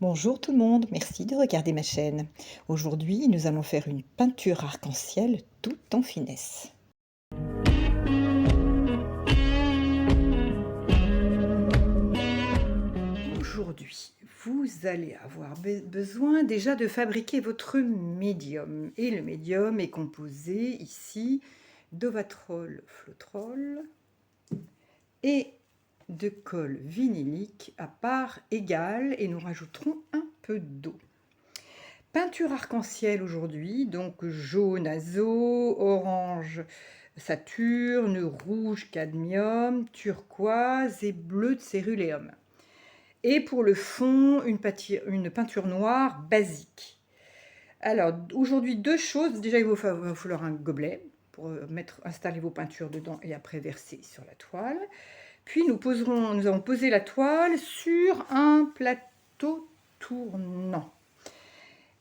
Bonjour tout le monde, merci de regarder ma chaîne. Aujourd'hui, nous allons faire une peinture arc-en-ciel tout en finesse. Aujourd'hui, vous allez avoir besoin déjà de fabriquer votre médium. Et le médium est composé ici d'ovatrol flotrol et de colle vinylique à part égale et nous rajouterons un peu d'eau. Peinture arc-en-ciel aujourd'hui, donc jaune azo, orange Saturne, rouge cadmium, turquoise et bleu de céruléum. Et pour le fond, une peinture noire basique. Alors aujourd'hui, deux choses. Déjà, il va falloir un gobelet pour installer vos peintures dedans et après verser sur la toile. Puis nous allons poser la toile sur un plateau tournant.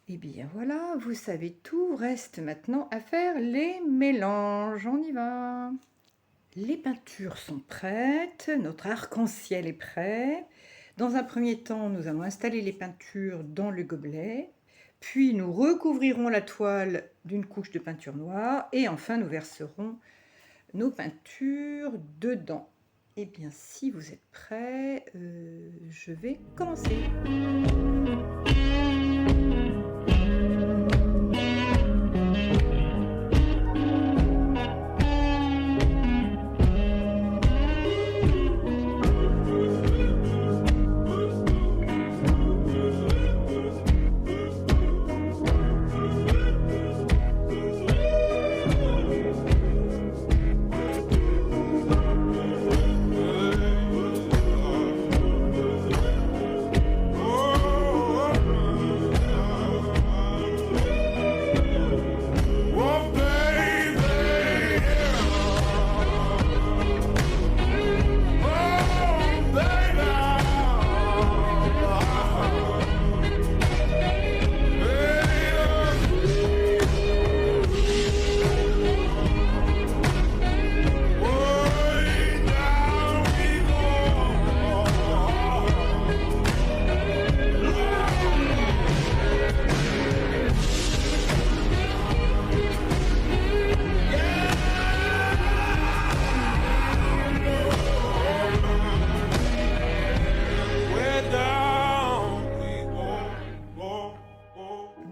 Et bien voilà, vous savez tout, reste maintenant à faire les mélanges, on y va. Les peintures sont prêtes, notre arc-en-ciel est prêt. Dans un premier temps, nous allons installer les peintures dans le gobelet, puis nous recouvrirons la toile d'une couche de peinture noire et enfin nous verserons nos peintures dedans. Et bien si vous êtes prêts, je vais commencer.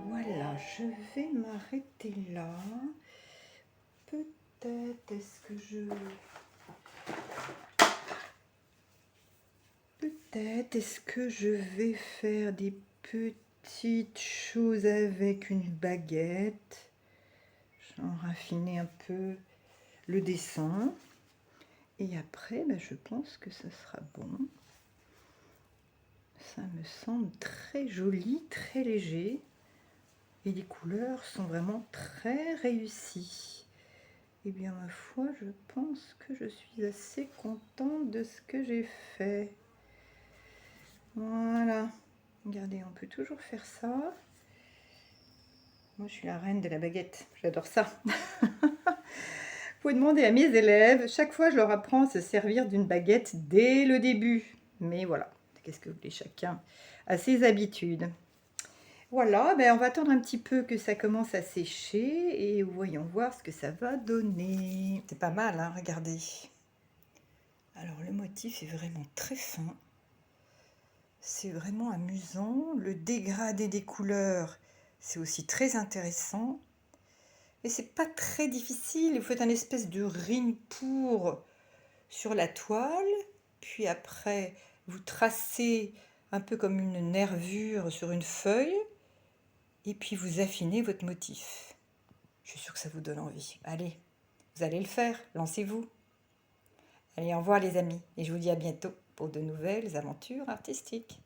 Voilà, je vais m'arrêter là. Peut-être est-ce que je vais faire des petites choses avec une baguette. J'en raffiner un peu le dessin. Et après, je pense que ça sera bon. Ça me semble très joli, très léger. Et les couleurs sont vraiment très réussies. Et bien ma foi, je pense que je suis assez contente de ce que j'ai fait. Voilà. Regardez, on peut toujours faire ça. Moi, je suis la reine de la baguette. J'adore ça. Vous pouvez demander à mes élèves. Chaque fois, je leur apprends à se servir d'une baguette dès le début. Mais voilà, qu'est-ce que vous voulez, chacun a ses habitudes. Voilà, on va attendre un petit peu que ça commence à sécher et voyons voir ce que ça va donner. C'est pas mal, hein, regardez. Alors, le motif est vraiment très fin. C'est vraiment amusant. Le dégradé des couleurs, c'est aussi très intéressant. Et c'est pas très difficile. Vous faites un espèce de ring pour sur la toile. Puis après, vous tracez un peu comme une nervure sur une feuille. Et puis vous affinez votre motif. Je suis sûre que ça vous donne envie. Allez, vous allez le faire. Lancez-vous. Allez, au revoir les amis. Et je vous dis à bientôt pour de nouvelles aventures artistiques.